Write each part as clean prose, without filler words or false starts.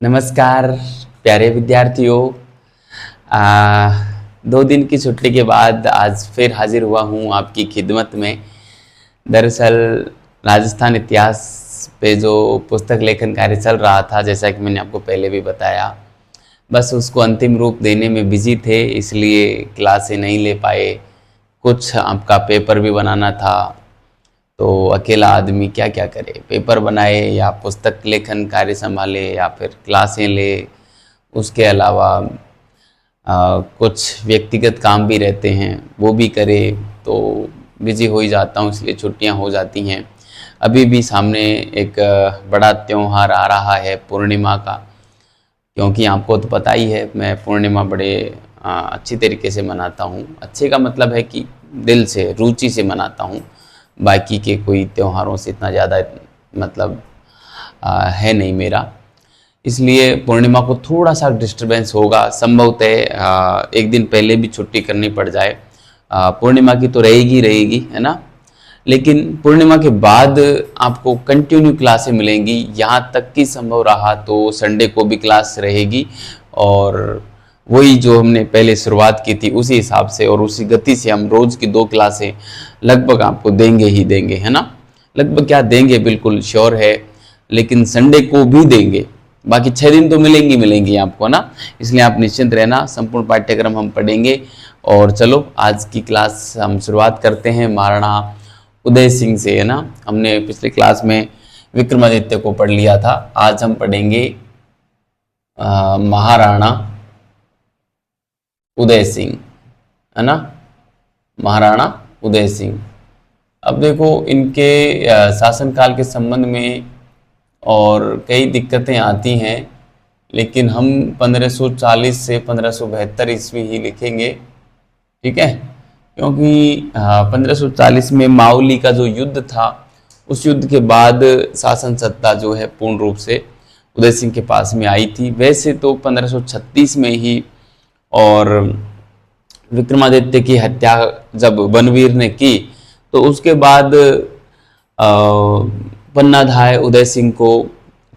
नमस्कार प्यारे विद्यार्थियों। 2 दिन की छुट्टी के बाद आज फिर हाजिर हुआ हूँ आपकी खिदमत में। दरअसल राजस्थान इतिहास पे जो पुस्तक लेखन कार्य चल रहा था, जैसा कि मैंने आपको पहले भी बताया, बस उसको अंतिम रूप देने में बिजी थे, इसलिए क्लासें नहीं ले पाए। कुछ आपका पेपर भी बनाना था, तो अकेला आदमी क्या क्या करे, पेपर बनाए या पुस्तक लेखन कार्य संभाले या फिर क्लासें ले। उसके अलावा कुछ व्यक्तिगत काम भी रहते हैं, वो भी करे, तो बिजी हो ही जाता हूँ, इसलिए छुट्टियाँ हो जाती हैं। अभी भी सामने एक बड़ा त्यौहार आ रहा है पूर्णिमा का, क्योंकि आपको तो पता ही है मैं पूर्णिमा बड़े अच्छी तरीके से मनाता हूँ। अच्छे का मतलब है कि दिल से, रुचि से मनाता हूँ। बाकी के कोई त्योहारों से इतना ज़्यादा मतलब है नहीं मेरा, इसलिए पूर्णिमा को थोड़ा सा डिस्टरबेंस होगा। संभवतः एक दिन पहले भी छुट्टी करनी पड़ जाए। पूर्णिमा की तो रहेगी रहेगी, है ना। लेकिन पूर्णिमा के बाद आपको कंटिन्यू क्लासें मिलेंगी, यहाँ तक कि संभव रहा तो संडे को भी क्लास रहेगी। और वही जो हमने पहले शुरुआत की थी उसी हिसाब से और उसी गति से हम रोज़ की 2 क्लासें लगभग आपको देंगे ही देंगे, है ना। लगभग क्या देंगे, बिल्कुल श्योर है, लेकिन संडे को भी देंगे। बाकी 6 दिन तो मिलेंगी मिलेंगी आपको ना, इसलिए आप निश्चिंत रहना, संपूर्ण पाठ्यक्रम हम पढ़ेंगे। और चलो आज की क्लास हम शुरुआत करते हैं महाराणा उदय सिंह से, है ना। हमने पिछले क्लास में विक्रमादित्य को पढ़ लिया था, आज हम पढ़ेंगे महाराणा उदय सिंह, है ना। महाराणा उदय सिंह। अब देखो इनके शासनकाल के संबंध में और कई दिक्कतें आती हैं, लेकिन हम 1540 से 1572 ईस्वी ही लिखेंगे, ठीक है। क्योंकि 1540 में मावली का जो युद्ध था, उस युद्ध के बाद शासन सत्ता जो है पूर्ण रूप से उदय सिंह के पास में आई थी। वैसे तो 1536 में ही, और विक्रमादित्य की हत्या जब बनवीर ने की तो उसके बाद पन्नाधाय उदय सिंह को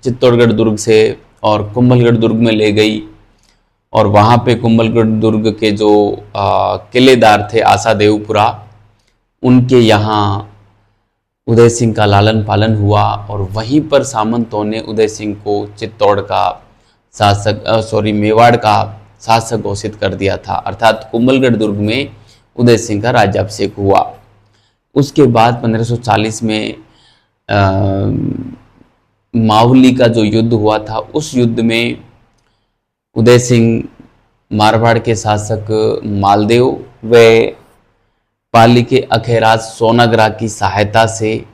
चित्तौड़गढ़ दुर्ग से और कुंभलगढ़ दुर्ग में ले गई। और वहाँ पे कुंभलगढ़ दुर्ग के जो किलेदार थे आशा देवपुरा, उनके यहाँ उदय सिंह का लालन पालन हुआ और वहीं पर सामंतों ने उदय सिंह को चित्तौड़ का शासक मेवाड़ का शासक घोषित कर दिया था, अर्थात कुंभलगढ़ दुर्ग में उदय सिंह का राज्याभिषेक हुआ। उसके बाद 1540 में मावली का जो युद्ध हुआ था, उस युद्ध में उदय सिंह मारवाड़ के शासक मालदेव व पाली के अखेराज सोनाग्रा की सहायता से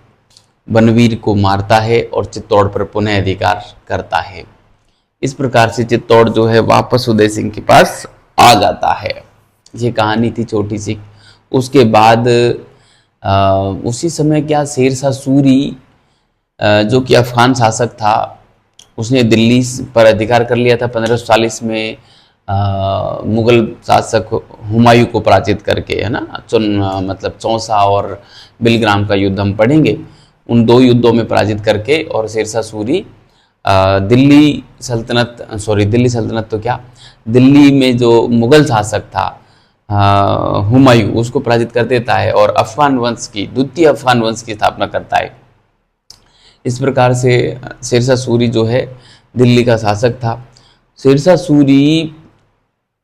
बनवीर को मारता है और चित्तौड़ पर पुनः अधिकार करता है। इस प्रकार से चित्तौड़ जो है वापस उदय सिंह के पास आ जाता है। ये कहानी थी छोटी सी। उसके बाद उसी समय क्या शेरशाह सूरी जो कि अफगान शासक था, उसने दिल्ली पर अधिकार कर लिया था 1540 में मुगल शासक हुमायूं को पराजित करके, है ना। मतलब चौसा और बिलग्राम का युद्ध हम पढ़ेंगे। उन 2 युद्धों में पराजित करके और शेरशाह सूरी दिल्ली सल्तनत तो क्या, दिल्ली में जो मुगल शासक था हुमायूं, उसको पराजित कर देता है और द्वितीय अफगान वंश की स्थापना करता है। इस प्रकार से शेरशाह सूरी जो है दिल्ली का शासक था। शेरशाह सूरी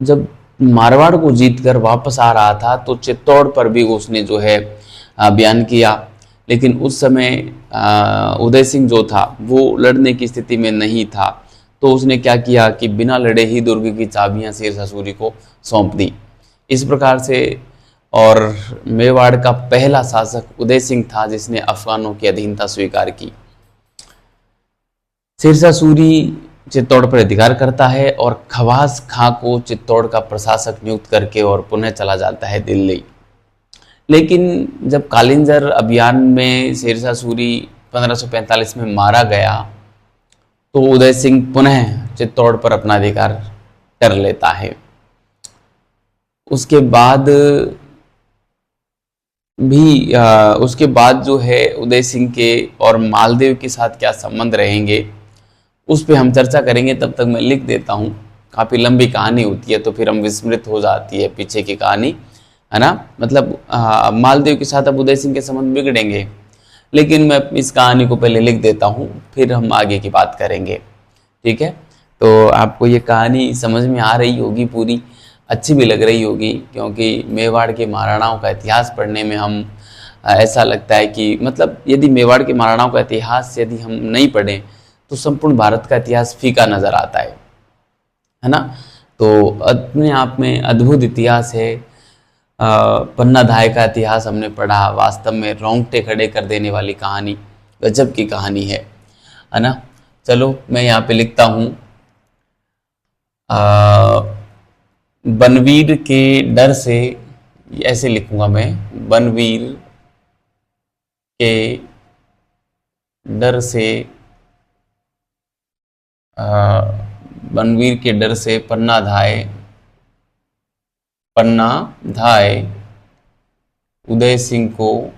जब मारवाड़ को जीतकर वापस आ रहा था तो चित्तौड़ पर भी उसने जो है अभियान किया, लेकिन उस समय उदय सिंह जो था वो लड़ने की स्थिति में नहीं था। तो उसने क्या किया कि बिना लड़े ही दुर्ग की चाबियां शेरशाह सूरी को सौंप दी। इस प्रकार से, और मेवाड़ का पहला शासक उदय सिंह था जिसने अफगानों की अधीनता स्वीकार की। शेरशाह सूरी चित्तौड़ पर अधिकार करता है और खवास खां को चित्तौड़ का प्रशासक नियुक्त करके और पुनः चला जाता है दिल्ली। लेकिन जब कालिंजर अभियान में शेरशाह सूरी 1545 में मारा गया तो उदय सिंह पुनः चित्तौड़ पर अपना अधिकार कर लेता है। उसके बाद जो है उदय सिंह के और मालदेव के साथ क्या संबंध रहेंगे उस पे हम चर्चा करेंगे। तब तक मैं लिख देता हूँ, काफ़ी लंबी कहानी होती है तो फिर हम विस्मृत हो जाती है पीछे की कहानी, है ना। मतलब मालदेव के साथ अब उदय सिंह के संबंध बिगड़ेंगे, लेकिन मैं इस कहानी को पहले लिख देता हूँ, फिर हम आगे की बात करेंगे, ठीक है। तो आपको ये कहानी समझ में आ रही होगी, पूरी अच्छी भी लग रही होगी, क्योंकि मेवाड़ के महाराणाओं का इतिहास पढ़ने में हम ऐसा लगता है कि मतलब यदि मेवाड़ के महाराणाओं का इतिहास यदि हम नहीं पढ़ें तो संपूर्ण भारत का इतिहास फीका नज़र आता है ना। तो अपने आप में अद्भुत इतिहास है। पन्ना धाय का इतिहास हमने पढ़ा, वास्तव में रोंगटे खड़े कर देने वाली कहानी, गजब की कहानी है ना। चलो मैं यहाँ पे लिखता हूँ, बनवीर के डर से, ऐसे लिखूंगा मैं, बनवीर के डर से, बनवीर के डर से पन्ना धाय उदय सिंह को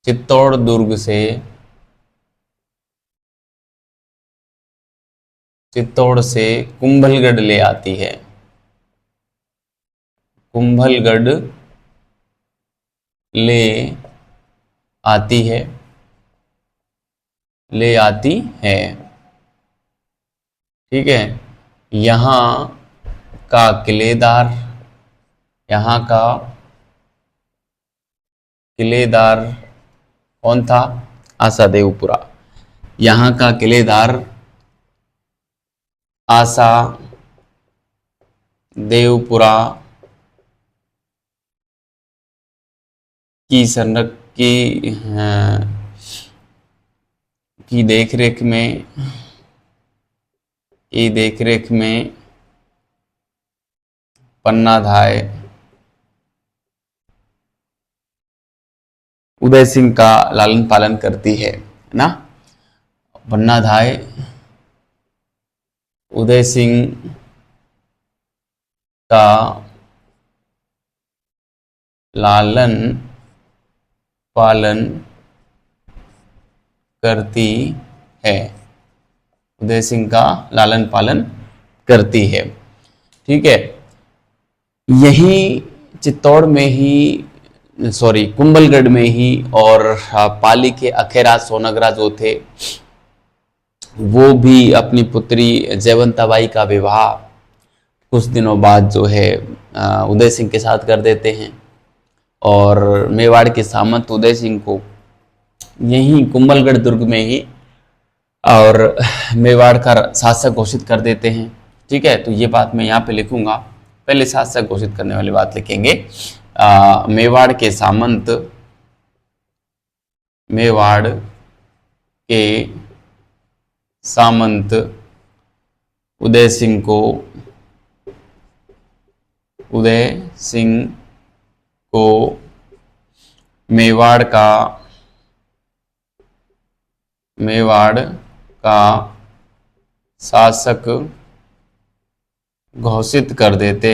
चित्तौड़ दुर्ग से कुंभलगढ़ ले आती है। कुंभलगढ़ ले आती है, ठीक है। यहाँ का किलेदार कौन था? आसा देवपुरा। यहाँ का किलेदार आसा देवपुरा की देखरेख में पन्ना धाय उदय सिंह का लालन पालन करती है ना। पन्ना धाय उदय सिंह का लालन पालन करती है, उदय सिंह का लालन पालन करती है, ठीक है। यही चित्तौड़ में ही, सॉरी कुंभलगढ़ में ही, और पाली के अखेरा सोनगरा जो थे वो भी अपनी पुत्री जयवंताबाई का विवाह कुछ दिनों बाद जो है उदय सिंह के साथ कर देते हैं, और मेवाड़ के सामंत उदय सिंह को यहीं कुंभलगढ़ दुर्ग में ही और मेवाड़ का शासक घोषित कर देते हैं, ठीक है। तो ये बात मैं यहाँ पे लिखूंगा, पहले शासक घोषित करने वाली बात लिखेंगे। मेवाड़ के सामंत उदय सिंह को मेवाड़ का शासक घोषित कर देते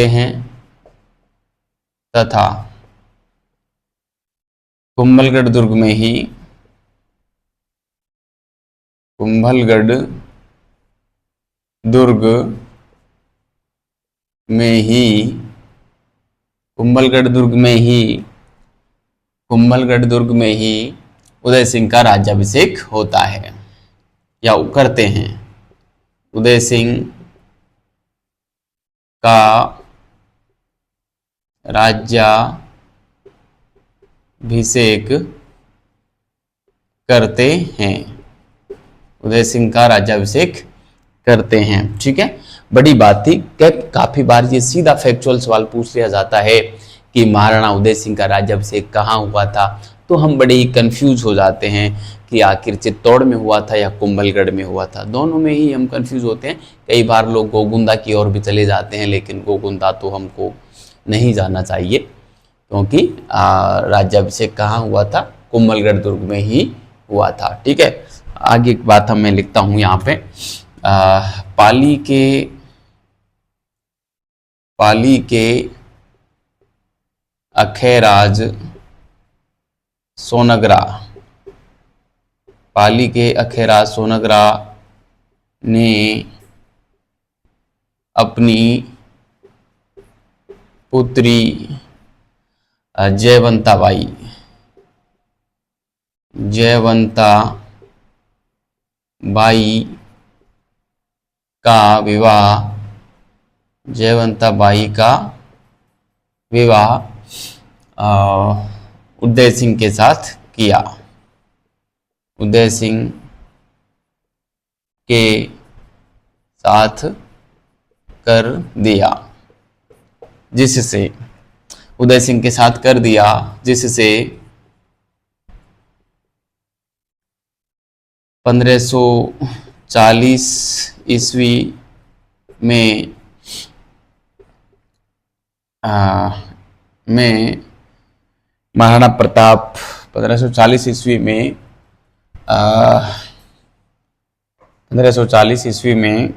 हैं, तथा कुंभलगढ़ दुर्ग में ही कुंभलगढ़ दुर्ग में ही उदय सिंह का राज्याभिषेक होता है या करते हैं। उदय सिंह का राज्याभिषेक करते हैं, उदय सिंह का राज्याभिषेक करते हैं, ठीक है। बड़ी बात थी, काफी बार ये सीधा फैक्चुअल सवाल पूछ लिया जाता है कि महाराणा उदय सिंह का राज्याभिषेक कहाँ हुआ था, तो हम बड़े ही कंफ्यूज हो जाते हैं कि आखिर चित्तौड़ में हुआ था या कुंभलगढ़ में हुआ था। दोनों में ही हम कंफ्यूज होते हैं। कई बार लोग गोगुंदा की ओर भी चले जाते हैं, लेकिन गोगुंदा तो हमको नहीं जाना चाहिए, क्योंकि राज्याभिषेक कहाँ हुआ था? कुंभलगढ़ दुर्ग में ही हुआ था, ठीक है। आगे एक बात मैं लिखता हूँ यहाँ पे, पाली के पाली के अखेराज सोनगरा, पाली के अखेराज सोनगरा ने अपनी पुत्री जयवंताबाई का विवाह उदय सिंह के साथ किया, उदय सिंह के साथ कर दिया, जिससे उदय सिंह के साथ कर दिया, जिससे 1540 ईस्वी में महाराणा प्रताप 1540 ईस्वी में 1540 ईस्वी में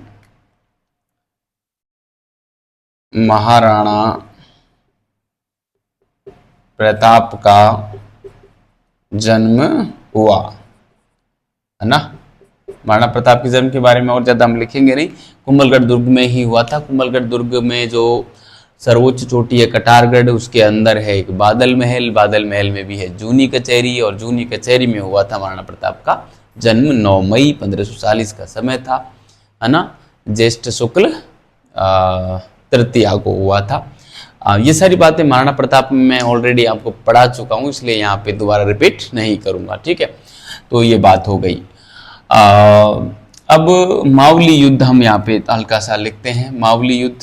महाराणा प्रताप का जन्म हुआ, है ना। महाराणा प्रताप के जन्म के बारे में और ज्यादा हम लिखेंगे नहीं, कुंभलगढ़ दुर्ग में ही हुआ था। कुंभलगढ़ दुर्ग में जो सर्वोच्च चोटी है कटारगढ़, उसके अंदर है एक बादल महल, बादल महल में भी है जूनी कचहरी, और जूनी कचहरी में हुआ था महाराणा प्रताप का जन्म। 9 मई 1540 का समय था, है ना। ज्येष्ठ शुक्ल तृतीया को हुआ था। ये सारी बातें महाराणा प्रताप में मैं ऑलरेडी आपको पढ़ा चुका हूँ, इसलिए यहाँ पे दोबारा रिपीट नहीं करूँगा, ठीक है। तो ये बात हो गई। अब मावली युद्ध हम यहाँ पे हल्का सा लिखते हैं, मावली युद्ध,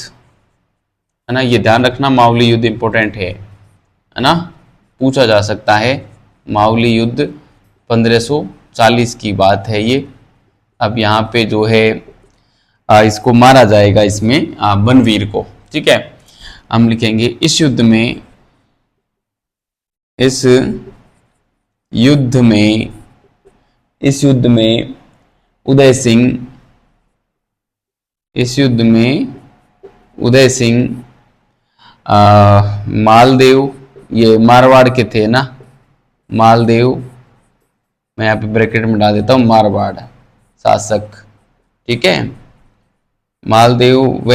है ना। ये ध्यान रखना, मावली युद्ध इंपॉर्टेंट है ना, पूछा जा सकता है। मावली युद्ध 1540 की बात है ये। अब यहाँ पे जो है इसको मारा जाएगा, इसमें बनवीर को, ठीक है। हम लिखेंगे इस युद्ध में उदय सिंह मालदेव, ये मारवाड़ के थे ना, मालदेव, मैं यहाँ पे ब्रैकेट में डाल देता हूँ, मारवाड़ शासक, ठीक है। मालदेव व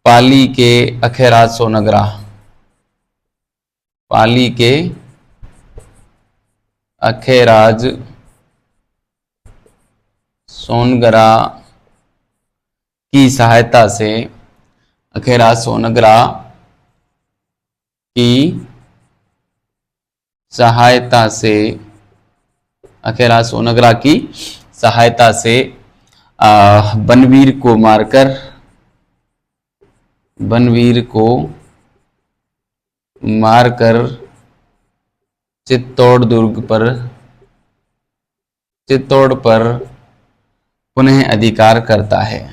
पाली के अखेराज सोनगरा, पाली के अखेराज सोनगरा की सहायता से, अखेराज सोनगरा की सहायता से, अखेराज सोनगरा की सहायता से बनवीर को मारकर चित्तौड़ पर पुनः अधिकार करता है,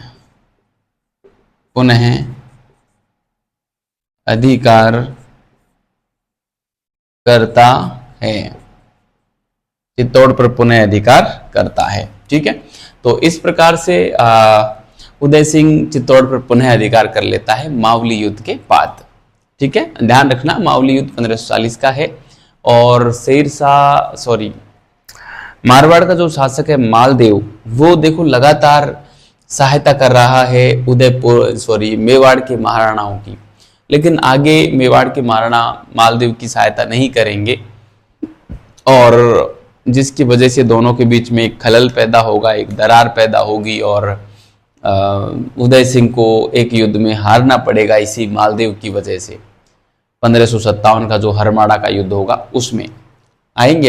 पुनः अधिकार करता है, चित्तौड़ पर पुनः अधिकार करता है, ठीक है। तो इस प्रकार से उदय सिंह चित्तौड़ पर पुनः अधिकार कर लेता है मावली युद्ध के बाद, ठीक है। ध्यान रखना, मावली युद्ध 1540 का है। और मारवाड़ का जो शासक है मालदेव, वो देखो लगातार सहायता कर रहा है मेवाड़ के महाराणाओं की, लेकिन आगे मेवाड़ के महाराणा मालदेव की सहायता नहीं करेंगे, और जिसकी वजह से दोनों के बीच में एक खलल पैदा होगा, एक दरार पैदा होगी, और उदय सिंह को एक युद्ध में हारना पड़ेगा इसी मालदेव की वजह से। 1557 का जो हरमाड़ा का युद्ध होगा उसमें आएंगे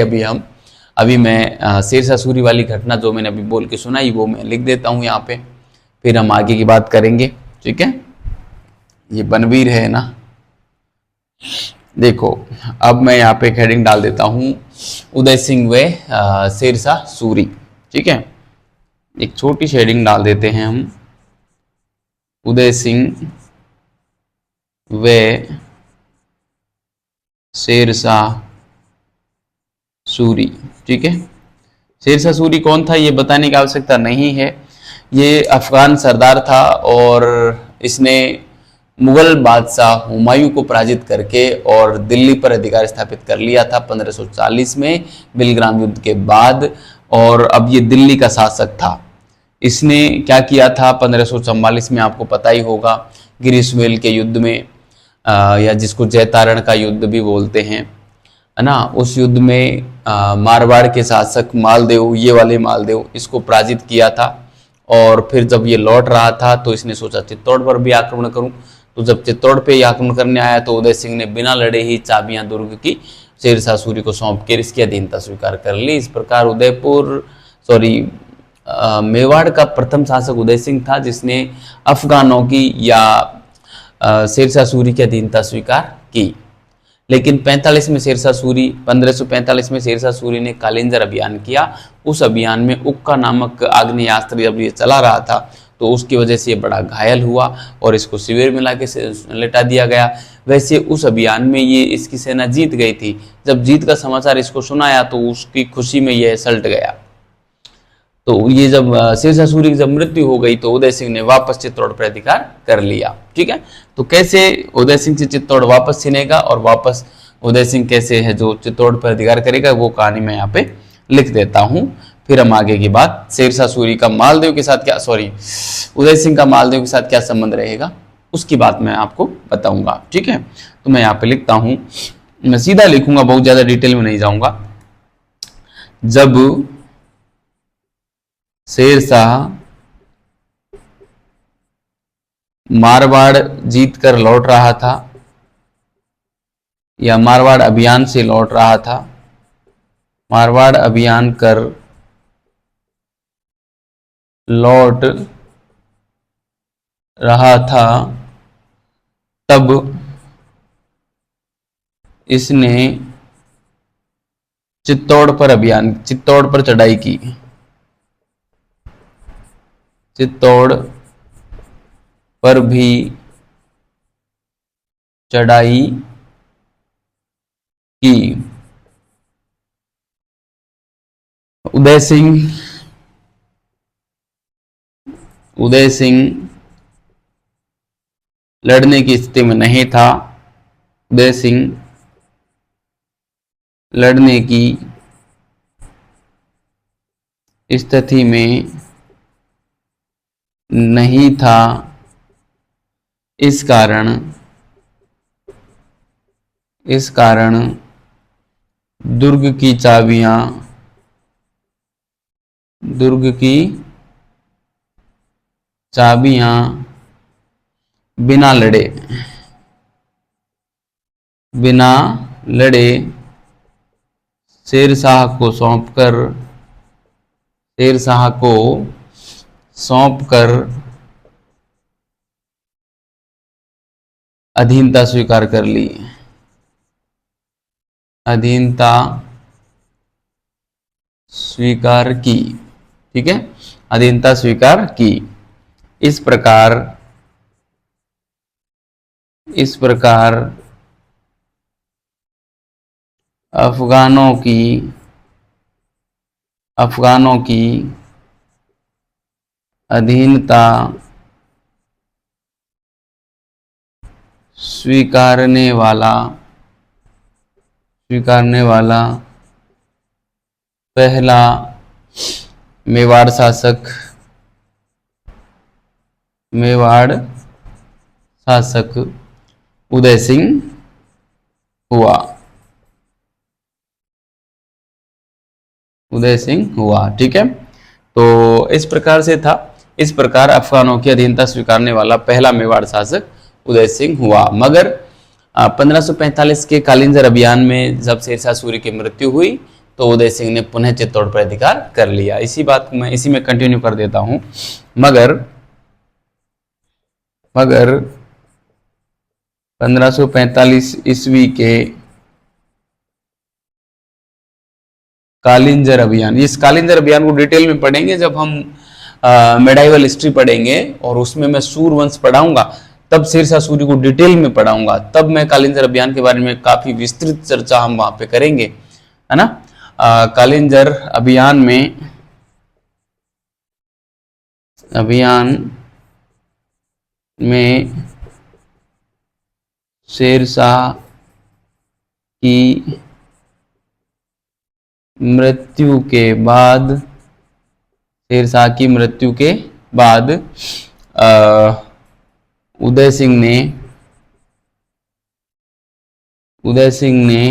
अभी मैं शेरशाह सूरी वाली घटना जो मैंने अभी बोल के सुनाई वो मैं लिख देता हूँ यहाँ पे, फिर हम आगे की बात करेंगे, ठीक है। ये बनवीर है ना, देखो अब मैं यहाँ पे हेडिंग डाल देता हूँ उदय सिंह व शेरशाह सूरी, ठीक है। एक छोटी सी हेडिंग डाल देते हैं हम, उदय सिंह व शेरशाह सूरी, ठीक है। शेरशाह सूरी कौन था ये बताने की आवश्यकता नहीं है, ये अफगान सरदार था, और इसने मुगल बादशाह हुमायूं को पराजित करके और दिल्ली पर अधिकार स्थापित कर लिया था 1540 में बिलग्राम युद्ध के बाद। और अब ये दिल्ली का शासक था। इसने क्या किया था 1544 में, आपको पता ही होगा, ग्रीष्मेल के युद्ध में, या जिसको जैतारण का युद्ध भी बोलते हैं, है ना, उस युद्ध में मारवाड़ के शासक मालदेव, ये वाले मालदेव, इसको पराजित किया था। और फिर जब ये लौट रहा था तो इसने सोचा चित्तौड़ पर भी आक्रमण करूं। तो जब चित्तौड़ पे ही आक्रमण करने आया तो उदय सिंह ने बिना लड़े ही चाबियां दुर्ग की शेरशाह सूरी को सौंप कर इसकी अधीनता स्वीकार कर ली। इस प्रकार मेवाड़ का प्रथम शासक उदय सिंह था, जिसने अफगानों की या शेरशाह सूरी की अधीनता स्वीकार की। लेकिन 45 में शेरशाह सूरी 1545 में शेरशाह सूरी ने कालिंजर अभियान किया। उस अभियान में उक्का नामक आग्नेयास्त्र जब ये चला रहा था तो उसकी वजह से ये बड़ा घायल हुआ और इसको शिविर में लाके लेटा दिया गया। वैसे उस अभियान में ये इसकी सेना जीत गई थी। जब जीत का समाचार इसको सुनाया तो उसकी खुशी में यह सल्ट गया। तो ये जब शेरशाह सूरी की जब मृत्यु हो गई तो उदय सिंह ने वापस चित्तौड़ पर अधिकार कर लिया। ठीक है, तो कैसे उदय सिंह से चित्तौड़ वापस छिनेगा और वापस उदय सिंह कैसे है जो चित्तौड़ पर अधिकार करेगा, वो कहानी मैं यहाँ पे लिख देता हूँ। फिर हम आगे की बात, शेरशाह सूरी का मालदेव के साथ क्या, उदय सिंह का मालदेव के साथ क्या संबंध रहेगा, उसकी बात मैं आपको बताऊंगा। ठीक है, तो मैं यहाँ पे लिखता हूँ, मैं सीधा लिखूंगा, बहुत ज्यादा डिटेल में नहीं जाऊंगा। जब शेरशाह मारवाड़ जीत कर लौट रहा था या मारवाड़ अभियान से लौट रहा था, मारवाड़ अभियान कर लौट रहा था, तब इसने चित्तौड़ पर चढ़ाई की। चित्तौड़ पर भी चढ़ाई की। उदय सिंह लड़ने की स्थिति में नहीं था। उदय सिंह लड़ने की स्थिति में नहीं था। इस कारण दुर्ग की चाबियां बिना लड़े शेरशाह को सौंपकर अधीनता स्वीकार कर ली। अधीनता स्वीकार की। ठीक है, अधीनता स्वीकार की। इस प्रकार अफगानों की अधीनता स्वीकारने वाला पहला मेवाड़ शासक उदय सिंह हुआ। ठीक है, तो इस प्रकार से था। इस प्रकार अफगानों की अधीनता स्वीकारने वाला पहला मेवाड़ शासक उदय सिंह हुआ। मगर 1545 के कालिंजर अभियान में जब शेरशाह सूरी की मृत्यु हुई तो उदय सिंह ने पुनः चित्तौड़ पर अधिकार कर लिया। इसी बात को मैं इसी में कंटिन्यू कर देता हूं। मगर 1545 ईस्वी के कालिंजर अभियान, इस कालिंजर अभियान को डिटेल में पढ़ेंगे जब हम मेडाइवल हिस्ट्री पढ़ेंगे, और उसमें मैं सूरवंश पढ़ाऊंगा, तब शेरशाह सूरी को डिटेल में पढ़ाऊंगा। तब मैं कालिंजर अभियान के बारे में काफी विस्तृत चर्चा हम वहां पे करेंगे, है ना। कालिंजर अभियान में शेरशाह की मृत्यु के बाद, शेरशाह की मृत्यु के बाद उदय सिंह ने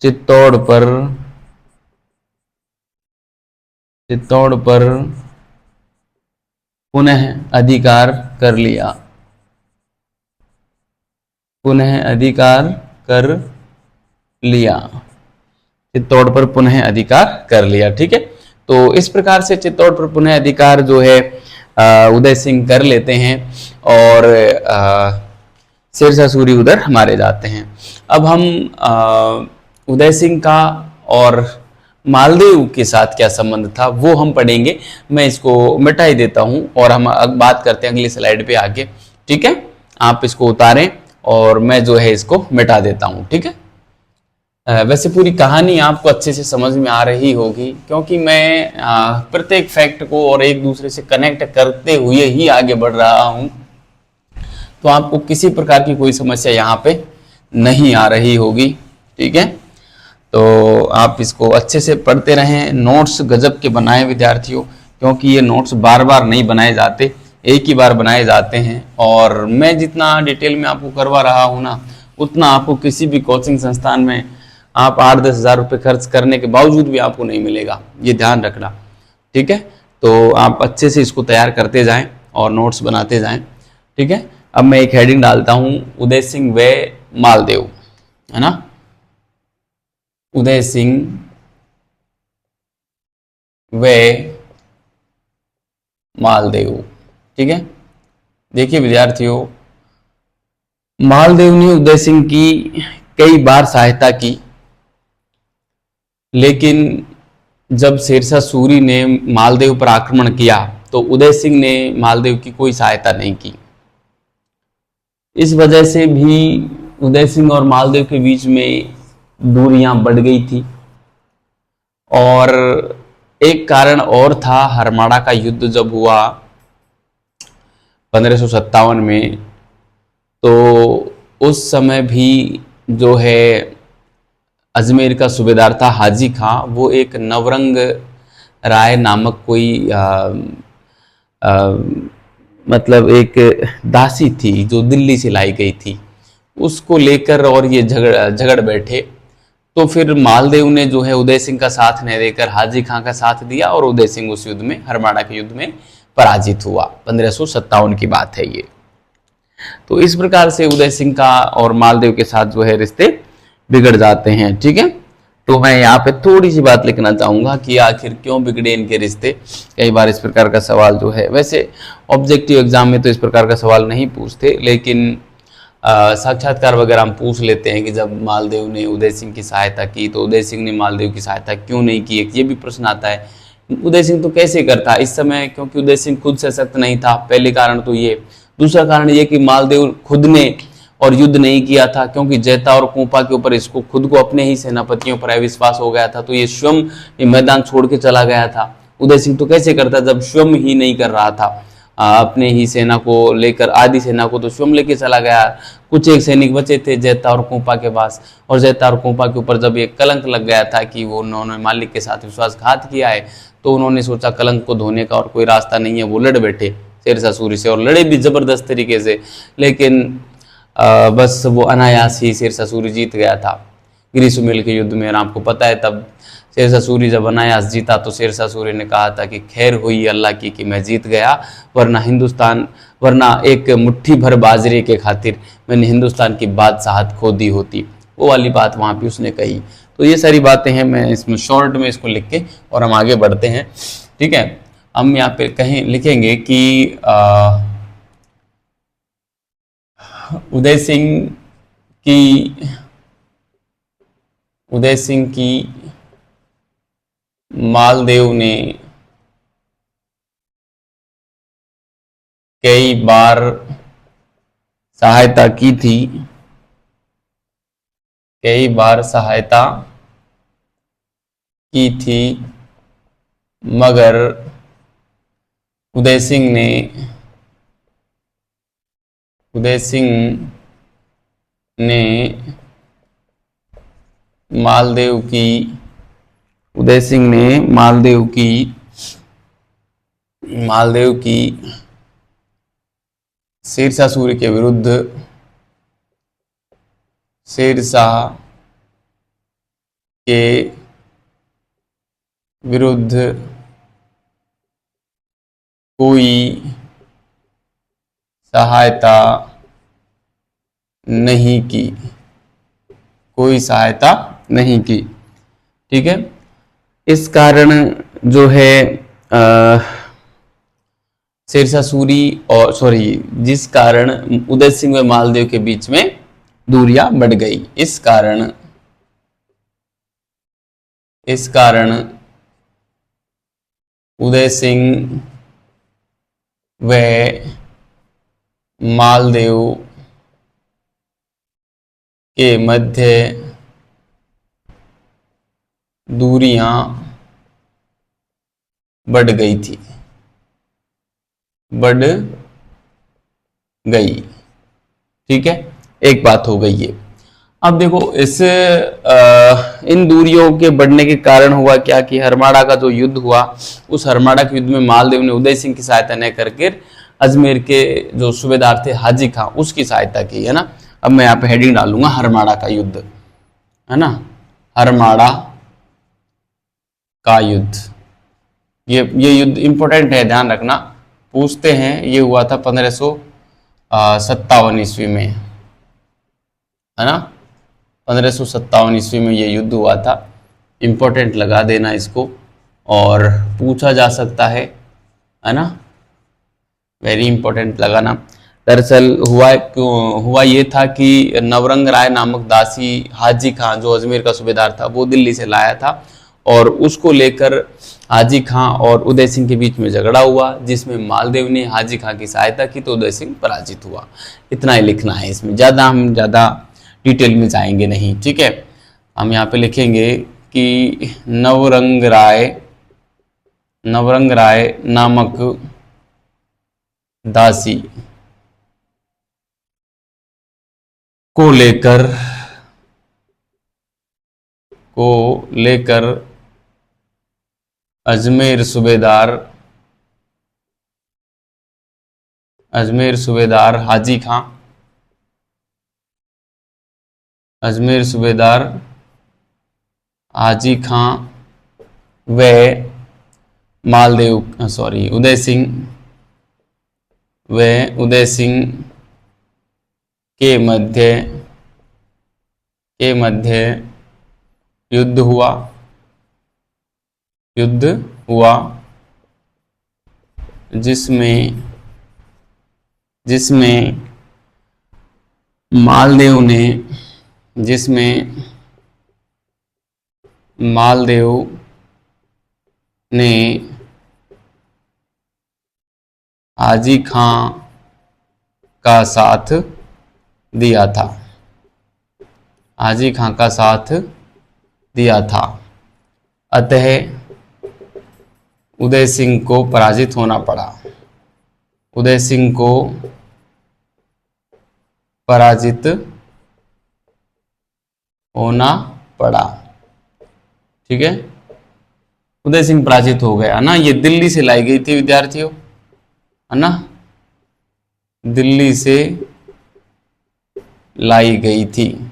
चित्तौड़ पर पुनः अधिकार कर लिया, चित्तौड़ पर पुनः अधिकार कर लिया। ठीक है, तो इस प्रकार से चित्तौड़ पर पुनः अधिकार जो है उदय सिंह कर लेते हैं और शेरशाह सूरी उधर मारे जाते हैं। अब हम उदय सिंह का और मालदेव के साथ क्या संबंध था वो हम पढ़ेंगे। मैं इसको मिटा ही देता हूं और हम बात करते हैं अगली स्लाइड पे आके। ठीक है, आप इसको उतारें और मैं जो है इसको मिटा देता हूं। ठीक है, वैसे पूरी कहानी आपको अच्छे से समझ में आ रही होगी क्योंकि मैं प्रत्येक फैक्ट को और एक दूसरे से कनेक्ट करते हुए ही आगे बढ़ रहा हूं, तो आपको किसी प्रकार की कोई समस्या यहाँ पे नहीं आ रही होगी। ठीक है, तो आप इसको अच्छे से पढ़ते रहें। नोट्स गजब के बनाए विद्यार्थियों, क्योंकि ये नोट्स बार बार नहीं बनाए जाते, एक ही बार बनाए जाते हैं। और मैं जितना डिटेल में आपको करवा रहा हूँ ना, उतना आपको किसी भी कोचिंग संस्थान में आप 8-10 हज़ार रुपये खर्च करने के बावजूद भी आपको नहीं मिलेगा, ये ध्यान रखना। ठीक है, तो आप अच्छे से इसको तैयार करते जाएं और नोट्स बनाते जाएं। ठीक है, अब मैं एक हेडिंग डालता हूं, उदय सिंह व मालदेव, है ना, उदय सिंह व मालदेव। ठीक है, देखिए विद्यार्थियों, मालदेव ने उदय सिंह की कई बार सहायता की, लेकिन जब शेरशाह सूरी ने मालदेव पर आक्रमण किया तो उदय सिंह ने मालदेव की कोई सहायता नहीं की। इस वजह से भी उदय सिंह और मालदेव के बीच में दूरियां बढ़ गई थी। और एक कारण और था, हरमाड़ा का युद्ध जब हुआ 1557 में, तो उस समय भी जो है अजमेर का सूबेदार था हाजी खां, वो एक नवरंग राय नामक कोई मतलब एक दासी थी जो दिल्ली से लाई गई थी, उसको लेकर और ये झगड़ बैठे। तो फिर मालदेव ने जो है उदय सिंह का साथ नहीं देकर हाजी खां का साथ दिया और उदय सिंह उस युद्ध में, हरमाड़ा के युद्ध में पराजित हुआ। 1557 की बात है ये। तो इस प्रकार से उदय सिंह का और मालदेव के साथ जो है रिश्ते बिगड़ जाते हैं। ठीक है, तो मैं यहाँ पे थोड़ी सी बात लिखना चाहूंगा कि आखिर क्यों बिगड़े इनके रिश्ते। कई बार इस प्रकार का सवाल जो है, वैसे ऑब्जेक्टिव एग्जाम में तो इस प्रकार का सवाल नहीं पूछते, लेकिन साक्षात्कार वगैरह हम पूछ लेते हैं कि जब मालदेव ने उदय सिंह की सहायता की तो उदय सिंह ने मालदेव की सहायता क्यों नहीं की, ये भी प्रश्न आता है। उदय सिंह तो कैसे करता इस समय, क्योंकि उदय सिंह खुद सशक्त नहीं था, पहले कारण तो ये। दूसरा कारण ये कि मालदेव खुद ने और युद्ध नहीं किया था, क्योंकि जैता और कोपा के ऊपर इसको खुद को अपने ही सेनापतियों पर अविश्वास हो गया था, तो ये स्वयं मैदान छोड़ के चला गया था। उदय सिंह तो कैसे करता जब स्वयं ही नहीं कर रहा था, अपने ही सेना को लेकर, आधी सेना को तो स्वयं लेके चला गया। कुछ एक सैनिक बचे थे जैता और कोपा के पास, और जैता और कोपा के ऊपर जब एक कलंक लग गया था कि वो उन्होंने मालिक के साथ विश्वासघात किया है, तो उन्होंने सोचा कलंक को धोने का और कोई रास्ता नहीं है, वो लड़ बैठे शेरशाह सूरी से, और लड़े भी जबरदस्त तरीके से। लेकिन बस वो अनायास ही शेरशाह सूरी जीत गया था गिरिसुमेल के युद्ध में। और आपको पता है तब शेरशाह सूरी जब अनायास जीता तो शेरशाह सूरी ने कहा था कि खैर हुई अल्लाह की कि मैं जीत गया, वरना एक मुट्ठी भर बाजरे के खातिर मैंने हिंदुस्तान की बादशाहत खो दी होती। वो वाली बात वहाँ पे उसने कही। तो ये सारी बातें हैं, मैं इसमें शॉर्ट में इसको लिख के और हम आगे बढ़ते हैं। ठीक है, हम यहाँ पे कहीं लिखेंगे कि उदय सिंह की मालदेव ने कई बार सहायता की थी, मगर उदय सिंह, ने मालदेव की उदय सिंह ने मालदेव की शेरशाह सूरी के विरुद्ध शेरशाह के विरुद्ध कोई सहायता नहीं की, कोई सहायता नहीं की। ठीक है, इस कारण जो है शेरशाह सूरी और जिस कारण उदय सिंह व मालदेव के बीच में दूरियां बढ़ गई। इस कारण उदय सिंह व मालदेव के मध्य दूरियां बढ़ गई थी, बढ़ गई। ठीक है, एक बात हो गई है। अब देखो इन दूरियों के बढ़ने के कारण हुआ क्या कि हरमाड़ा का जो युद्ध हुआ, उस हरमाड़ा के युद्ध में मालदेव ने उदय सिंह की सहायता न करके अजमेर के जो सूबेदार थे हाजी खां, उसकी सहायता की, है ना। अब मैं यहाँ पे हेडिंग डालूंगा हरमाड़ा का युद्ध, है ना, हरमाड़ा का युद्ध। ये युद्ध इंपॉर्टेंट है, ध्यान रखना, पूछते हैं। ये हुआ था 1557 ईस्वी में, है ना, 1557 ईस्वी में ये युद्ध हुआ था। इंपॉर्टेंट लगा देना इसको, और पूछा जा सकता है ना, वेरी इंपॉर्टेंट लगाना। दरअसल हुआ ये था कि नवरंग राय नामक दासी हाजी खां, जो अजमेर का सूबेदार था, वो दिल्ली से लाया था, और उसको लेकर हाजी खां और उदय सिंह के बीच में झगड़ा हुआ, जिसमें मालदेव ने हाजी खां की सहायता की तो उदय सिंह पराजित हुआ। इतना ही लिखना है इसमें, हम ज़्यादा डिटेल में जाएंगे नहीं। ठीक है, हम यहाँ पे लिखेंगे कि नवरंग राय नामक दासी को लेकर अजमेर सूबेदार हाजी खां व उदय सिंह के मध्य युद्ध हुआ, जिसमें मालदेव ने हाजी खां का साथ दिया था। अतः उदय सिंह को पराजित होना पड़ा। ठीक है, उदय सिंह पराजित हो गया ना। ये दिल्ली से लाई गई थी विद्यार्थियों, है ना, दिल्ली से लाई गई थी।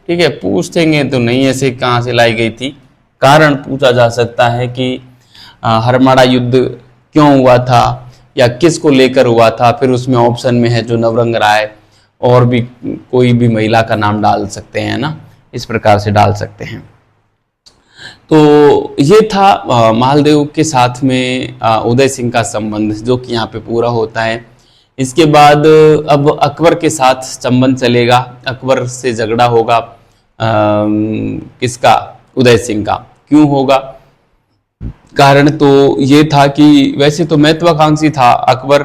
ठीक है, पूछेंगे तो नहीं ऐसे कहाँ से लाई गई थी, कारण पूछा जा सकता है कि हरमाड़ा युद्ध क्यों हुआ था या किसको लेकर हुआ था। फिर उसमें ऑप्शन में है जो नवरंग राय, और भी कोई भी महिला का नाम डाल सकते हैं ना, इस प्रकार से डाल सकते हैं। तो ये था मालदेव के साथ में उदय सिंह का संबंध, जो कि यहाँ पे पूरा होता है। इसके बाद अब अकबर के साथ संबंध चलेगा, अकबर से झगड़ा होगा। किसका? उदय सिंह का। क्यों होगा? कारण तो ये था कि वैसे तो महत्वाकांक्षी था अकबर,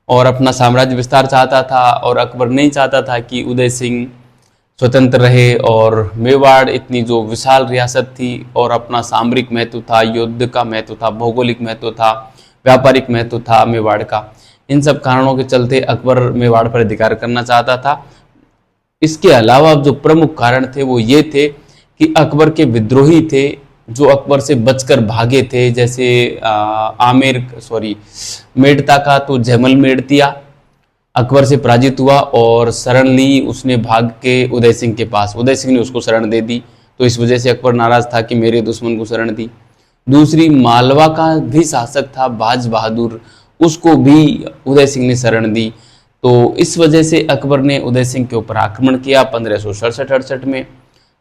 और अपना साम्राज्य विस्तार चाहता था, और अकबर नहीं चाहता था कि उदय सिंह स्वतंत्र रहे। और मेवाड़ इतनी जो विशाल रियासत थी, और अपना सामरिक महत्व था, युद्ध का महत्व था, भौगोलिक महत्व था, व्यापारिक महत्व था मेवाड़ का। इन सब कारणों के चलते अकबर मेवाड़ पर अधिकार करना चाहता था। इसके अलावा जो प्रमुख कारण थे वो ये थे कि अकबर के विद्रोही थे जो अकबर से बचकर भागे थे, जैसे मेड़ता का तो जैमल मेड़तिया अकबर से पराजित हुआ और शरण ली उसने भाग के उदय सिंह के पास। उदय सिंह ने उसको शरण दे दी, तो इस वजह से अकबर नाराज था कि मेरे दुश्मन को शरण दी। दूसरी, मालवा का भी शासक था बाज बहादुर, उसको भी उदय सिंह ने शरण दी। तो इस वजह से अकबर ने उदय सिंह के ऊपर आक्रमण किया 1567-68 में।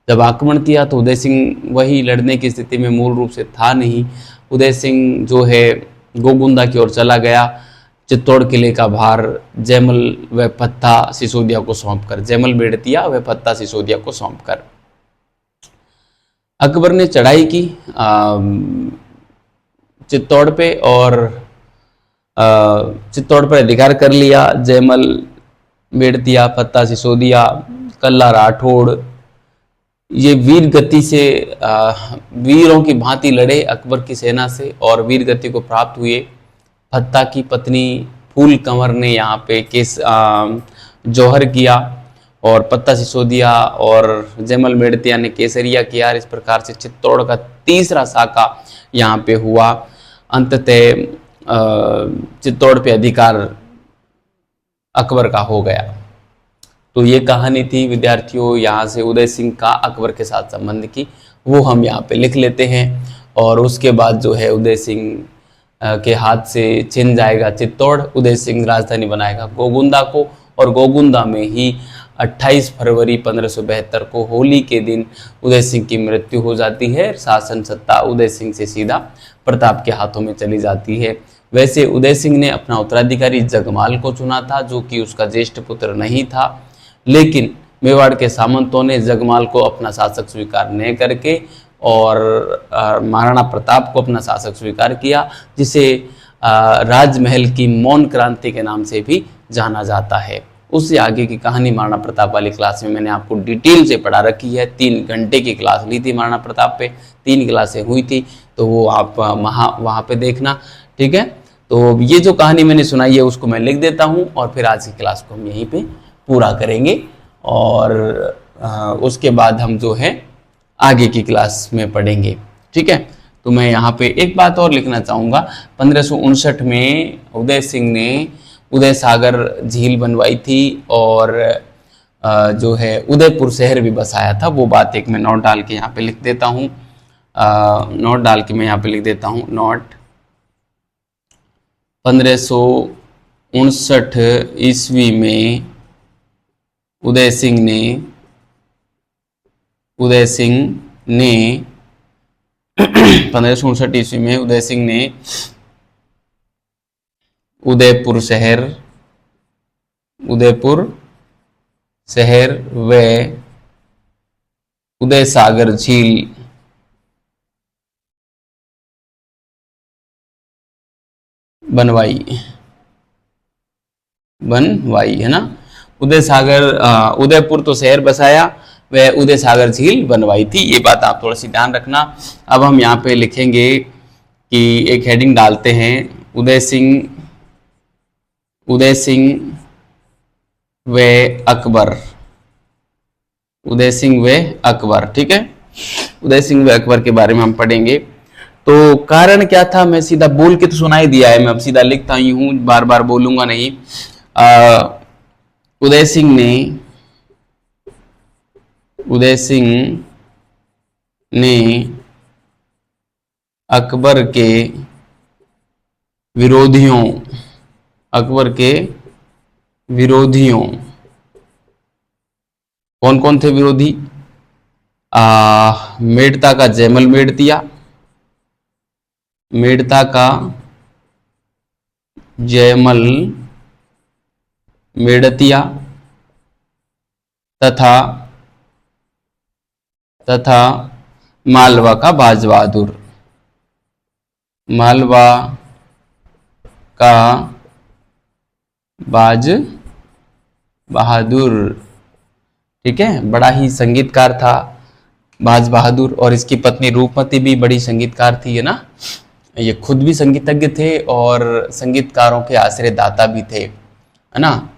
जब आक्रमण किया तो उदय सिंह वही लड़ने की स्थिति में मूल रूप से था नहीं। उदय सिंह जो है गोगुंदा की ओर चला गया, चित्तौड़ किले का भार जैमल व पत्ता सिसोदिया को सौंपकर, जैमल मेड़तिया व पत्ता सिसोदिया को सौंपकर अकबर ने चढ़ाई की चित्तौड़ पे और चित्तौड़ पर अधिकार कर लिया। जैमल मेड़तिया, पत्ता सिसोदिया, कल्ला राठौड़ ये वीर गति से वीरों की भांति लड़े अकबर की सेना से और वीर गति को प्राप्त हुए। पत्ता की पत्नी फूल कंवर ने यहाँ पे जौहर किया और पत्ता सिसोदिया और जैमल मेड़तिया ने केसरिया किया। इस प्रकार से चित्तौड़ का तीसरा साका यहाँ पे हुआ। अंततः चित्तौड़ पे अधिकार अकबर का हो गया। तो ये कहानी थी विद्यार्थियों यहाँ से उदय सिंह का अकबर के साथ संबंध की, वो हम यहाँ पे लिख लेते हैं। और उसके बाद जो है उदय सिंह के हाथ से छिन जाएगा चित्तौड़, उदय सिंह राजधानी बनाएगा गोगुंदा को और गोगुंदा में ही 28 फरवरी 1572 को होली के दिन उदय सिंह की मृत्यु हो जाती है। शासन सत्ता उदय सिंह से सीधा प्रताप के हाथों में चली जाती है। वैसे उदय सिंह ने अपना उत्तराधिकारी जगमाल को चुना था जो कि उसका ज्येष्ठ पुत्र नहीं था, लेकिन मेवाड़ के सामंतों ने जगमाल को अपना शासक स्वीकार नहीं करके और महाराणा प्रताप को अपना शासक स्वीकार किया, जिसे राजमहल की मौन क्रांति के नाम से भी जाना जाता है। उससे आगे की कहानी महाराणा प्रताप वाली क्लास में मैंने आपको डिटेल से पढ़ा रखी है। 3 घंटे की क्लास ली थी महाराणा प्रताप पे, 3 क्लासें हुई थी, तो वो आप वहाँ पे देखना, ठीक है। तो ये जो कहानी मैंने सुनाई है उसको मैं लिख देता हूँ और फिर आज की क्लास को हम यहीं पे पूरा करेंगे और उसके बाद हम जो है आगे की क्लास में पढ़ेंगे, ठीक है। तो मैं यहाँ पे एक बात और लिखना चाहूँगा। 1559 में उदय सिंह ने उदय सागर झील बनवाई थी और जो है उदयपुर शहर भी बसाया था। वो बात एक मैं नोट डाल के यहाँ पे लिख देता हूँ, नोट डाल के मैं यहाँ पे लिख देता हूँ नोट। 1559 ईस्वी में उदय सिंह ने 1559 ईस्वी में उदय सिंह ने उदयपुर शहर व उदय सागर झील बनवाई है ना। उदय सागर उदयपुर तो शहर बसाया, वह उदय सागर झील बनवाई थी। ये बात आप थोड़ा सी ध्यान रखना। अब हम यहाँ पे लिखेंगे कि एक हेडिंग डालते हैं, उदय सिंह व अकबर, उदय सिंह व अकबर, ठीक है। उदय सिंह व अकबर के बारे में हम पढ़ेंगे। तो कारण क्या था, मैं सीधा बोल के तो सुनाई दिया है, मैं अब सीधा लिखता ही हूँ, बार बार बोलूंगा नहीं। उदय सिंह ने अकबर के विरोधियों कौन कौन थे विरोधी? मेड़ता का जैमल मेड़तिया, मेड़ता का जैमल मेड़तिया तथा मालवा का बाज बहादुर, मालवा का बाज बहादुर, ठीक है। बड़ा ही संगीतकार था बाज बहादुर और इसकी पत्नी रूपमती भी बड़ी संगीतकार थी, है ना। ये खुद भी संगीतज्ञ थे और संगीतकारों के आश्रयदाता भी थे, है ना।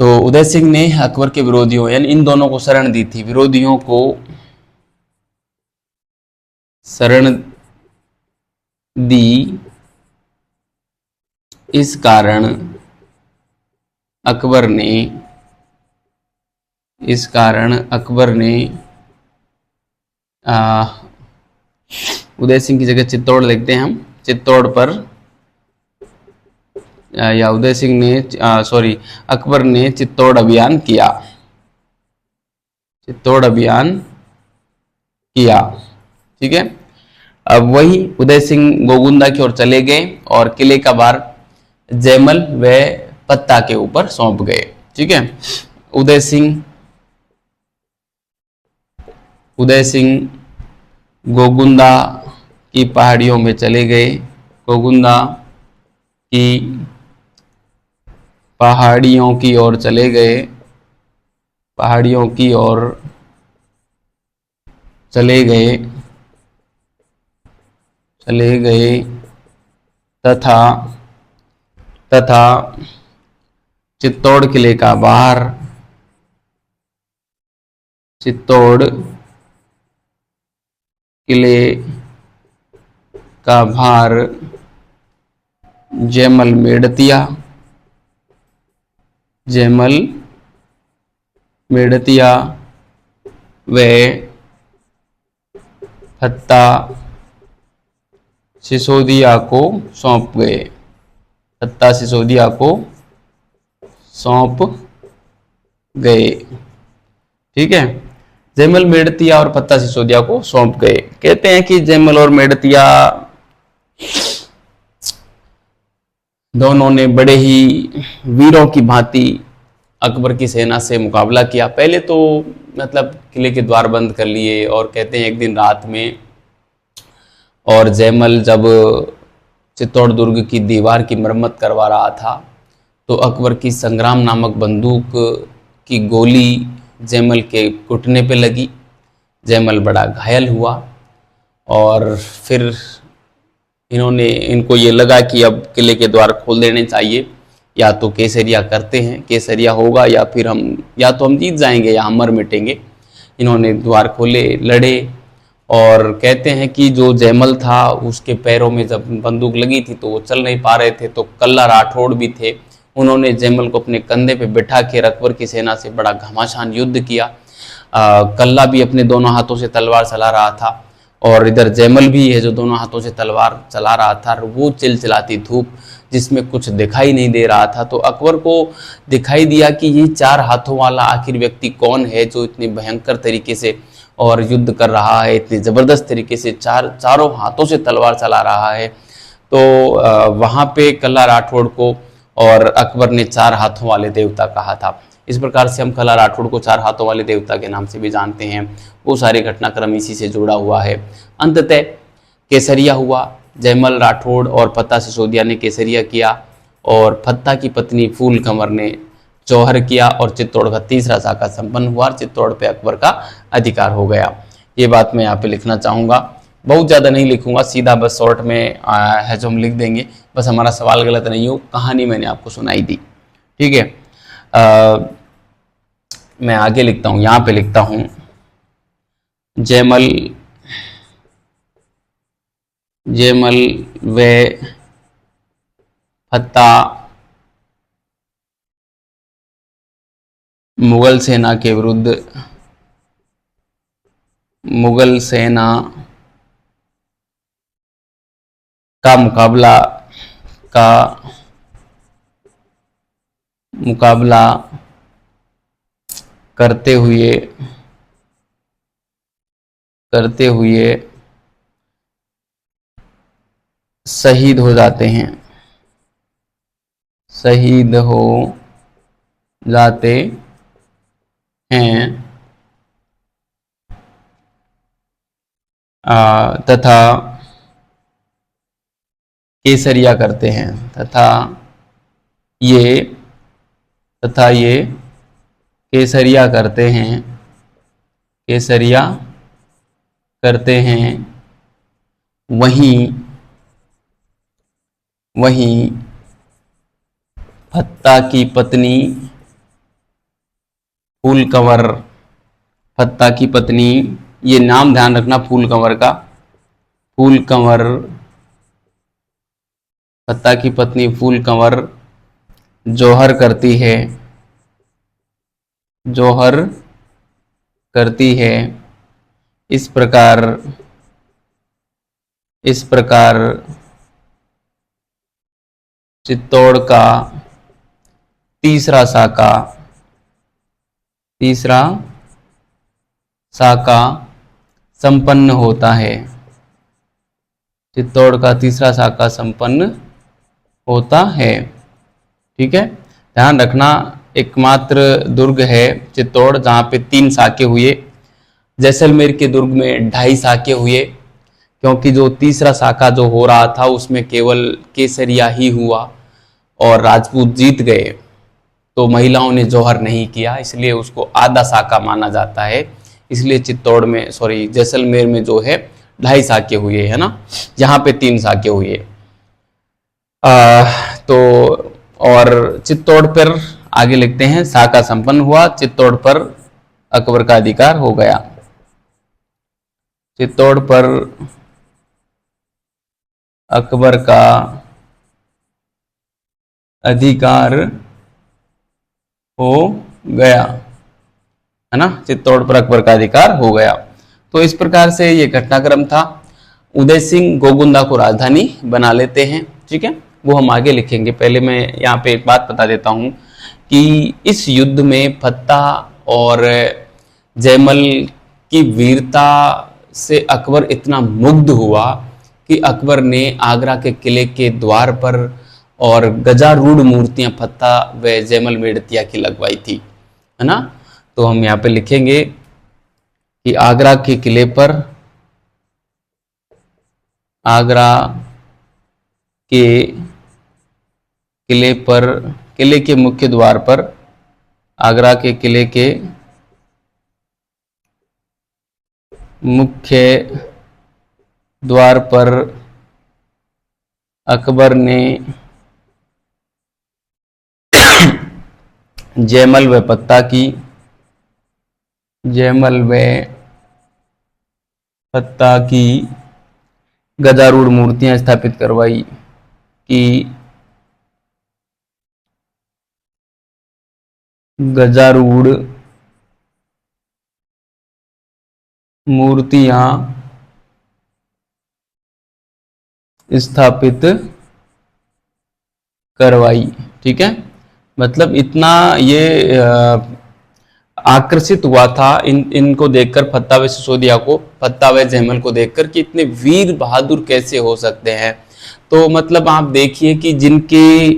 तो उदय सिंह ने अकबर के विरोधियों यानी इन दोनों को शरण दी थी, विरोधियों को शरण दी। इस कारण अकबर ने उदय सिंह की जगह चित्तौड़ लिखते हैं हम, चित्तौड़ पर या उदय सिंह ने अकबर ने चित्तौड़ अभियान किया, ठीक है। अब वही उदय सिंह गोगुंदा की ओर चले गए और किले का भार जयमल व पत्ता के ऊपर सौंप गए, ठीक है। उदय सिंह गोगुंदा की पहाड़ियों में चले गए, गोगुंदा की पहाड़ियों की ओर चले गए, तथा चित्तौड़ किले का भार जयमल मेड़तिया व फत्ता सिसोदिया को सौंप गए, ठीक है। जयमल मेड़तिया और पत्ता सिसोदिया को सौंप गए। कहते हैं कि जयमल और मेड़तिया दोनों ने बड़े ही वीरों की भांति अकबर की सेना से मुकाबला किया। पहले तो मतलब किले के द्वार बंद कर लिए और कहते हैं एक दिन रात में, और जयमल जब चित्तौड़ दुर्ग की दीवार की मरम्मत करवा रहा था तो अकबर की संग्राम नामक बंदूक की गोली जयमल के घुटने पे लगी। जयमल बड़ा घायल हुआ और फिर इनको ये लगा कि अब किले के द्वार खोल देने चाहिए, या तो केसरिया करते हैं, केसरिया होगा या फिर या तो हम जीत जाएंगे या हम मर मिटेंगे। इन्होंने द्वार खोले, लड़े, और कहते हैं कि जो जयमल था उसके पैरों में जब बंदूक लगी थी तो वो चल नहीं पा रहे थे, तो कल्ला राठौड़ भी थे, उन्होंने जयमल को अपने कंधे पे बिठा के अकबर की सेना से बड़ा घमासान युद्ध किया। कल्ला भी अपने दोनों हाथों से तलवार चला रहा था और इधर जयमल भी है जो दोनों हाथों से तलवार चला रहा था। वो चिलचिलाती धूप जिसमें कुछ दिखाई नहीं दे रहा था, तो अकबर को दिखाई दिया कि ये चार हाथों वाला आखिर व्यक्ति कौन है जो इतनी भयंकर तरीके से और युद्ध कर रहा है, इतनी ज़बरदस्त तरीके से चारों हाथों से तलवार चला रहा है। तो वहाँ पे कल्ला राठौड़ को और अकबर ने चार हाथों वाले देवता कहा था। इस प्रकार से हम कल्ला राठौड़ को चार हाथों वाले देवता के नाम से भी जानते हैं। वो सारे घटनाक्रम इसी से जुड़ा हुआ है। अंततः केसरिया हुआ, जयमल राठौड़ और पत्ता सिसोदिया ने केसरिया किया और फत्ता की पत्नी फूल कंवर ने जौहर किया और चित्तौड़ का तीसरा साका संपन्न हुआ और चित्तौड़ पे अकबर का अधिकार हो गया। ये बात मैं यहाँ पे लिखना चाहूँगा, बहुत ज़्यादा नहीं लिखूंगा, सीधा बस शॉर्ट में है जो हम लिख देंगे, बस हमारा सवाल गलत नहीं हो, कहानी मैंने आपको सुनाई दी, ठीक है। मैं आगे लिखता हूँ, यहाँ पे लिखता हूँ जयमल व फत्ता मुगल सेना का मुकाबला करते हुए शहीद हो जाते हैं, तथा केसरिया करते हैं, तथा ये केसरिया करते हैं, वहीं फत्ता की पत्नी फूल कंवर, फत्ता की पत्नी, ये नाम ध्यान रखना फूल कंवर का, फूल कंवर, फत्ता की पत्नी फूल कंवर जौहर करती है, जौहर करती है, इस प्रकार, इस प्रकार चित्तौड़ का तीसरा साका, तीसरा साका संपन्न होता है, चित्तौड़ का तीसरा साका संपन्न होता है। ठीक है, ध्यान रखना एकमात्र दुर्ग है चित्तौड़ जहां पे 3 साके हुए। जैसलमेर के दुर्ग में 2.5 साके हुए, क्योंकि जो तीसरा साका जो हो रहा था उसमें केवल केसरिया ही हुआ और राजपूत जीत गए, तो महिलाओं ने जौहर नहीं किया, इसलिए उसको आधा साका माना जाता है। इसलिए चित्तौड़ में, सॉरी, जैसलमेर में जो है 2.5 साके हुए, है ना, यहाँ पे 3 साके हुए। तो और चित्तौड़ पर आगे लिखते हैं, साका संपन्न हुआ, चित्तौड़ पर अकबर का अधिकार हो गया, चित्तौड़ पर अकबर का अधिकार हो गया, है ना, चित्तौड़ पर अकबर का अधिकार हो गया। तो इस प्रकार से ये घटनाक्रम था। उदय सिंह गोगुंदा को राजधानी बना लेते हैं। ठीक है, वो हम आगे लिखेंगे। पहले मैं यहाँ पे एक बात बता देता हूँ कि इस युद्ध में फत्ता और जयमल की वीरता से अकबर इतना मुग्ध हुआ कि अकबर ने आगरा के किले के द्वार पर और गजारूढ़ मूर्तियां फत्ता व जयमल मेड़तिया की लगवाई थी, है ना। तो हम यहाँ पे लिखेंगे कि आगरा के किले पर, आगरा के किले पर, किले के मुख्य द्वार पर, आगरा के किले के मुख्य द्वार पर अकबर ने जयमल व फत्ता की, जयमल व फत्ता की गजारूढ़ मूर्तियां स्थापित करवाई, कि गजारूढ़ मूर्तियां स्थापित करवाई। ठीक है, मतलब इतना ये आकर्षित हुआ था इनको देखकर, फत्ता व सिसोदिया को, फत्ता व जयमल को देखकर, कि इतने वीर बहादुर कैसे हो सकते हैं। तो मतलब आप देखिए कि जिनकी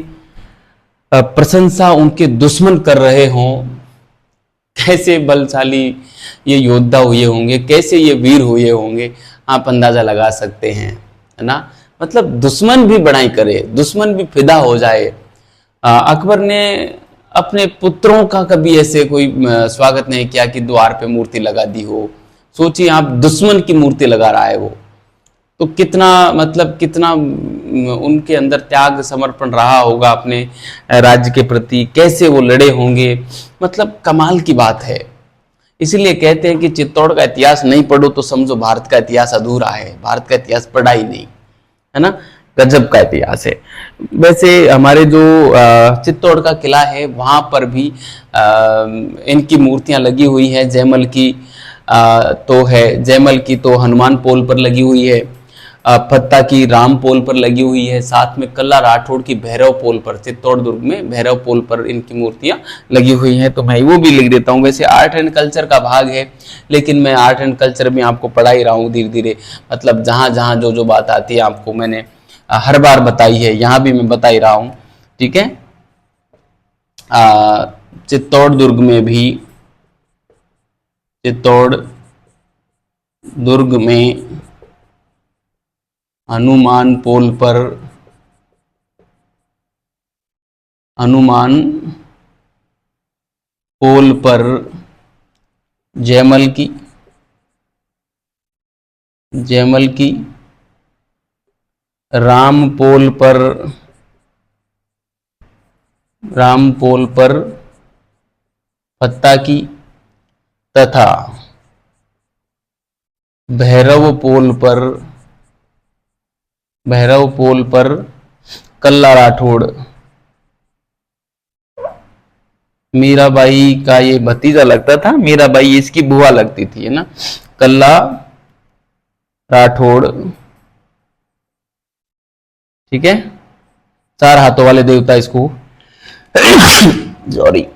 प्रशंसा उनके दुश्मन कर रहे हों, कैसे बलशाली ये योद्धा हुए होंगे, कैसे ये वीर हुए होंगे, आप अंदाजा लगा सकते हैं, है ना। मतलब दुश्मन भी बड़ाई करे, दुश्मन भी फिदा हो जाए। अकबर ने अपने पुत्रों का कभी ऐसे कोई स्वागत नहीं किया कि द्वार पे मूर्ति लगा दी हो। सोचिए आप, दुश्मन की मूर्ति लगा रहा है वो, तो कितना, मतलब कितना उनके अंदर त्याग समर्पण रहा होगा अपने राज्य के प्रति, कैसे वो लड़े होंगे, मतलब कमाल की बात है। इसीलिए कहते हैं कि चित्तौड़ का इतिहास नहीं पढ़ो तो समझो भारत का इतिहास अधूरा है, भारत का इतिहास पढ़ा ही नहीं, है ना। गजब का इतिहास है। वैसे हमारे जो चित्तौड़ का किला है वहां पर भी इनकी मूर्तियां लगी हुई है। जयमल की तो है, जयमल की तो हनुमान पोल पर लगी हुई है, फत्ता की राम पोल पर लगी हुई है, साथ में कल्ला राठौड़ की भैरव पोल पर, चित्तौड़ दुर्ग में भैरव पोल पर इनकी मूर्तियां लगी हुई हैं। तो मैं वो भी लिख देता हूँ। वैसे आर्ट एंड कल्चर का भाग है, लेकिन मैं आर्ट एंड कल्चर में आपको पढ़ा ही रहा हूँ धीरे धीरे, मतलब जहाँ जहाँ जो जो बात आती है आपको मैंने हर बार बताई है, यहाँ भी मैं बता ही रहा हूँ। ठीक है, चित्तौड़ दुर्ग में भी, चित्तौड़ दुर्ग में हनुमान पोल पर, हनुमान पोल पर जयमल की, जयमल की, राम पोल पर, राम पोल पर फत्ता की, तथा भैरव पोल पर कल्ला राठौड़ मीराबाई का ये भतीजा लगता था, मीराबाई इसकी बुआ लगती थी, है ना। कल्ला राठौड़, ठीक है, चार हाथों वाले देवता इसको सॉरी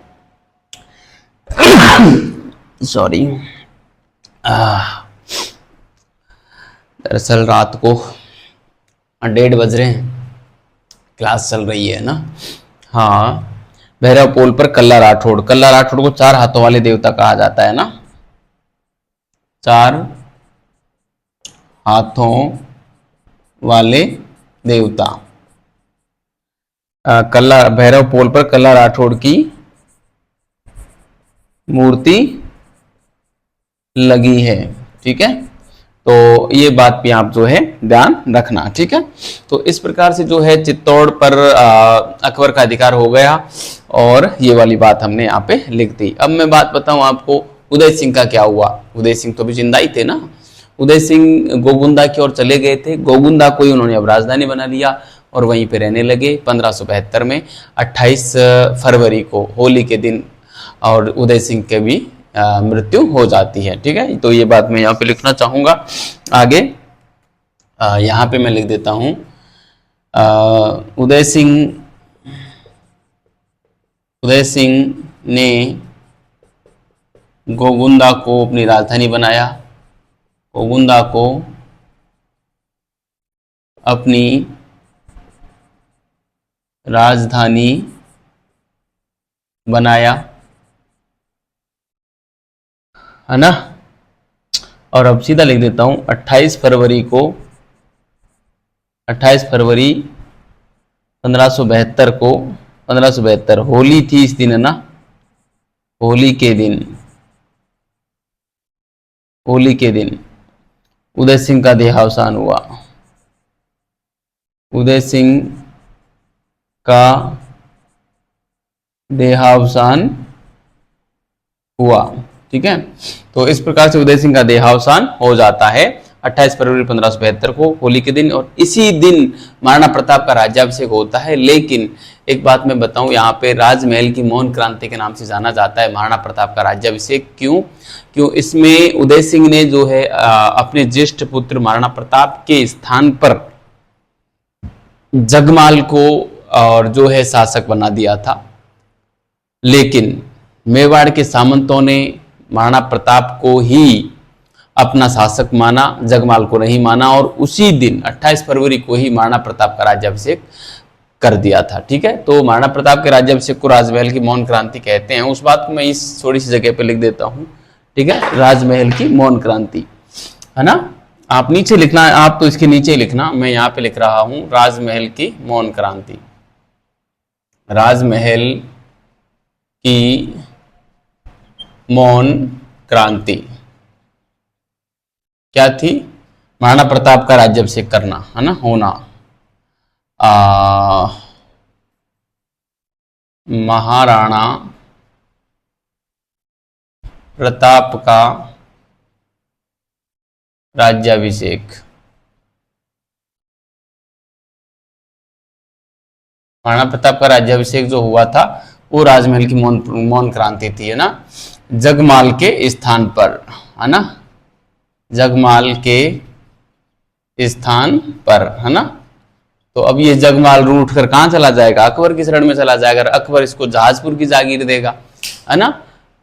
सॉरी दरअसल रात को 1:30 बज रहे हैं, क्लास चल रही है ना। हाँ, भैरव पोल पर कल्ला राठौड़ को चार हाथों वाले देवता कहा जाता है ना, चार हाथों वाले देवता। भैरव पोल पर कल्ला राठौड़ की मूर्ति लगी है, ठीक है। तो ये बात भी आप जो है ध्यान रखना, ठीक है। तो इस प्रकार से जो है चित्तौड़ पर अकबर का अधिकार हो गया और ये वाली बात हमने यहाँ पे लिख दी। अब मैं बात बताऊं आपको, उदय सिंह का क्या हुआ। उदय सिंह तो भी जिंदा ही थे ना। उदय सिंह गोगुंदा की ओर चले गए थे, गोगुंदा को ही उन्होंने अब राजधानी बना लिया और वहीं पे रहने लगे। 1572 में 28 फरवरी को होली के दिन और उदय सिंह के भी मृत्यु हो जाती है, ठीक है। तो ये बात मैं यहाँ पे लिखना चाहूंगा। आगे यहाँ पे मैं लिख देता हूं, उदय सिंह ने गोगुंदा को अपनी राजधानी बनाया, गोगुंदा को अपनी राजधानी बनाया, है ना। और अब सीधा लिख देता हूं 28 फरवरी 1572 को 1572 होली थी इस दिन, है ना। होली के दिन उदय सिंह का देहावसान हुआ, उदय सिंह का देहावसान हुआ, ठीक है। तो इस प्रकार से उदय सिंह का देहावसान हो जाता है 28 फरवरी 1572 को होली के दिन, और इसी दिन महाराणा प्रताप का राज्याभिषेक होता है। लेकिन एक बात मैं बताऊं, यहाँ पे राजमहल की मौन क्रांति के नाम से जाना जाता है महाराणा प्रताप का राज्याभिषेक। क्यों इसमें उदय सिंह ने जो है अपने ज्येष्ठ पुत्र महाराणा प्रताप के स्थान पर जगमाल को और जो है शासक बना दिया था। लेकिन मेवाड़ के सामंतों ने महाराणा प्रताप को ही अपना शासक माना, जगमाल को नहीं माना, और उसी दिन 28 फरवरी को ही महाराणा प्रताप का राज्याभिषेक कर दिया था, ठीक है। तो महाराणा प्रताप के राज्याभिषेक को राजमहल की मौन क्रांति कहते हैं। उस बात को मैं इस थोड़ी सी जगह पे लिख देता हूं, ठीक है, राजमहल की मौन क्रांति, है ना। आप नीचे लिखना है, आप तो इसके नीचे ही लिखना, मैं यहाँ पे लिख रहा हूं राजमहल की मौन क्रांति। राजमहल की मौन क्रांति क्या थी? महाराणा प्रताप का राज्याभिषेक करना, है ना, होना। महाराणा प्रताप का राज्याभिषेक, महाराणा प्रताप का राज्याभिषेक जो हुआ था वो राजमहल की मौन क्रांति थी, है ना, जगमाल के स्थान पर, है ना, जगमाल के स्थान पर, है ना। तो अब ये जगमाल रूठ कर कहां चला जाएगा? अकबर की शरण में चला जाएगा। अकबर इसको जहाजपुर की जागीर देगा, है ना।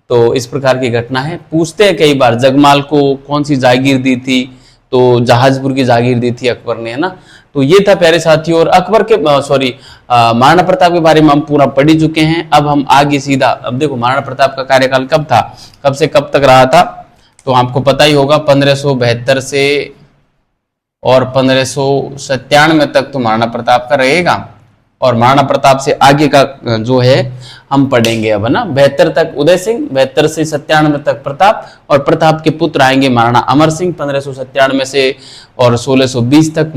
तो इस प्रकार की घटना है। पूछते हैं कई बार जगमाल को कौन सी जागीर दी थी, तो जहाजपुर की जागीर दी थी अकबर ने, है ना। तो ये था प्यारे साथियों। और अकबर के महाराणा प्रताप के बारे में हम पूरा पढ़ ही चुके हैं। अब हम आगे सीधा, अब देखो महाराणा प्रताप का कार्यकाल कब था, कब से कब तक रहा था, तो आपको पता ही होगा 1572 से और 1597 तक तो महाराणा प्रताप का रहेगा। और महाराणा प्रताप से आगे का जो है हम पढ़ेंगे अब, है ना। 72 तक उदय सिंह, 72 से 97 तक प्रताप, और प्रताप के पुत्र आएंगे महाराणा अमर सिंह 1597 से, और 1620 तक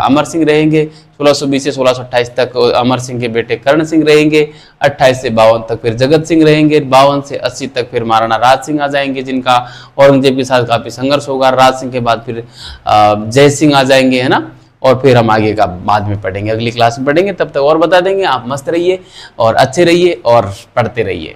अमर सिंह रहेंगे। 1620 से 1628 तक अमर सिंह के बेटे कर्ण सिंह रहेंगे। 28 से 52 तक फिर जगत सिंह रहेंगे। 52 से 80 तक फिर महाराणा राज सिंह आ जाएंगे, जिनका औरंगजेब के साथ काफी संघर्ष होगा। राज सिंह के बाद फिर जय सिंह आ जाएंगे, है ना। और फिर हम आगे का बाद में पढ़ेंगे, अगली क्लास में पढ़ेंगे। तब तक और बता देंगे। आप मस्त रहिए और अच्छे रहिए और पढ़ते रहिए।